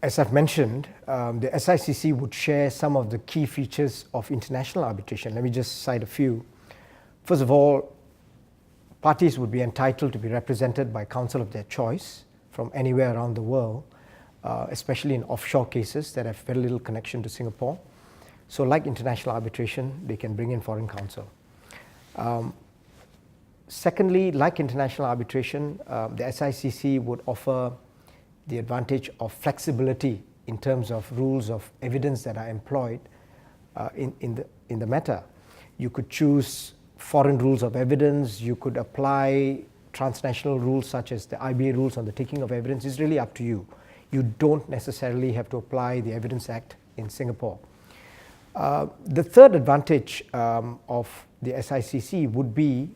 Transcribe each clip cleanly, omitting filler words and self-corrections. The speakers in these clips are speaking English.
as I've mentioned, the SICC would share some of the key features of international arbitration. Let me just cite a few. First of all, parties would be entitled to be represented by counsel of their choice from anywhere around the world, especially in offshore cases that have very little connection to Singapore. So like international arbitration, they can bring in foreign counsel. Secondly, like international arbitration, the SICC would offer the advantage of flexibility in terms of rules of evidence that are employed in the matter. You could choose foreign rules of evidence, you could apply transnational rules such as the IBA rules on the taking of evidence. It's really up to you. You don't necessarily have to apply the Evidence Act in Singapore. The third advantage of the SICC would be,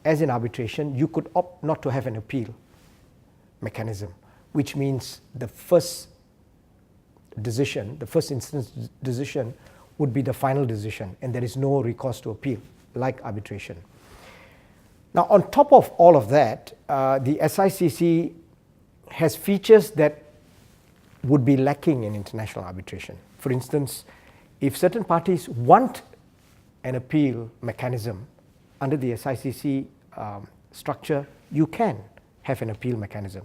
as in arbitration, you could opt not to have an appeal mechanism, which means the first decision, the first instance decision would be the final decision, and there is no recourse to appeal, like arbitration. Now, on top of all of that, the SICC has features that would be lacking in international arbitration. For instance, if certain parties want an appeal mechanism under the SICC structure, you can have an appeal mechanism.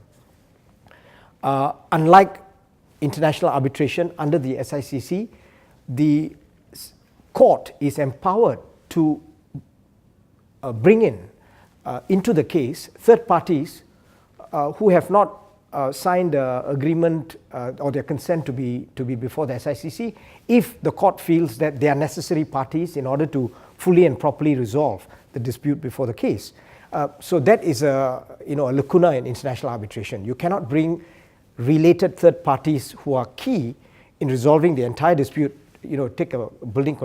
Unlike international arbitration, under the SICC, the court is empowered to bring in into the case third parties who have not signed an agreement or their consent to be before the SICC, if the court feels that they are necessary parties in order to fully and properly resolve the dispute before the case. So that is a lacuna in international arbitration. You cannot bring related third parties who are key in resolving the entire dispute. Take a building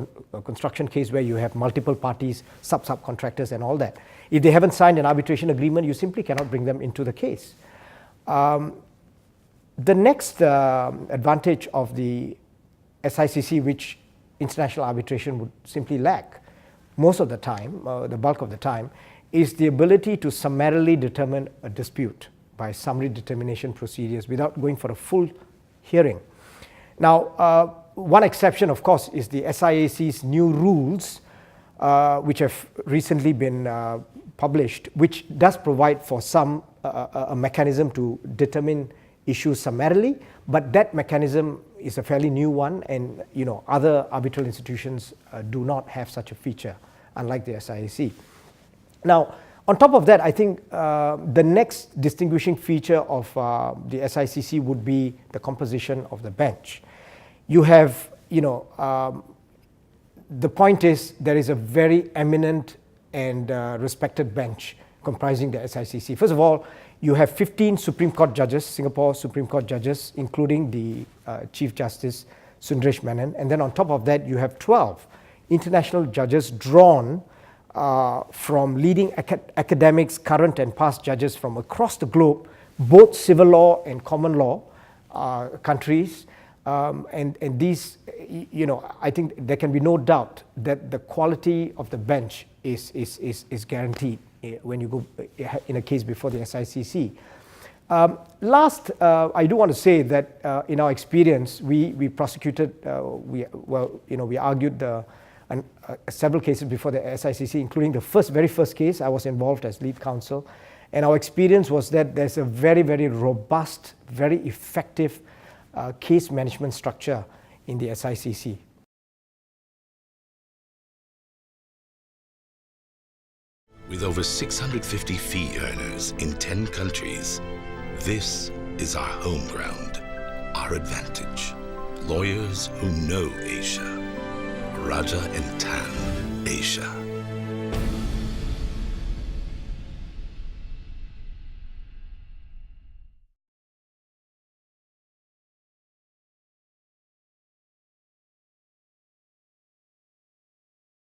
construction case where you have multiple parties, subcontractors and all that. If they haven't signed an arbitration agreement, you simply cannot bring them into the case. The next advantage of the SICC, which international arbitration would simply lack most of the time, the bulk of the time, is the ability to summarily determine a dispute by summary determination procedures without going for a full hearing. Now, one exception, of course, is the SIAC's new rules, which have recently been published, which does provide for a mechanism to determine issues summarily, but that mechanism is a fairly new one, and other arbitral institutions do not have such a feature, unlike the SIAC. Now, on top of that, I think the next distinguishing feature of the SICC would be the composition of the bench. You have, the point is there is a very eminent and respected bench comprising the SICC. First of all, you have 15 Supreme Court judges, Singapore Supreme Court judges, including the Chief Justice Sundaresh Menon, and then on top of that, you have 12 international judges drawn from leading academics, current and past judges from across the globe, both civil law and common law countries. And these, I think there can be no doubt that the quality of the bench is guaranteed when you go in a case before the SICC. Last, I do want to say that in our experience, we prosecuted, we argued several cases before the SICC, including the very first case. I was involved as lead counsel, and our experience was that there's a very, very robust, very effective case management structure in the SICC. With over 650 fee earners in 10 countries, this is our home ground, our advantage. Lawyers who know Asia. Rajah Tann, Asia.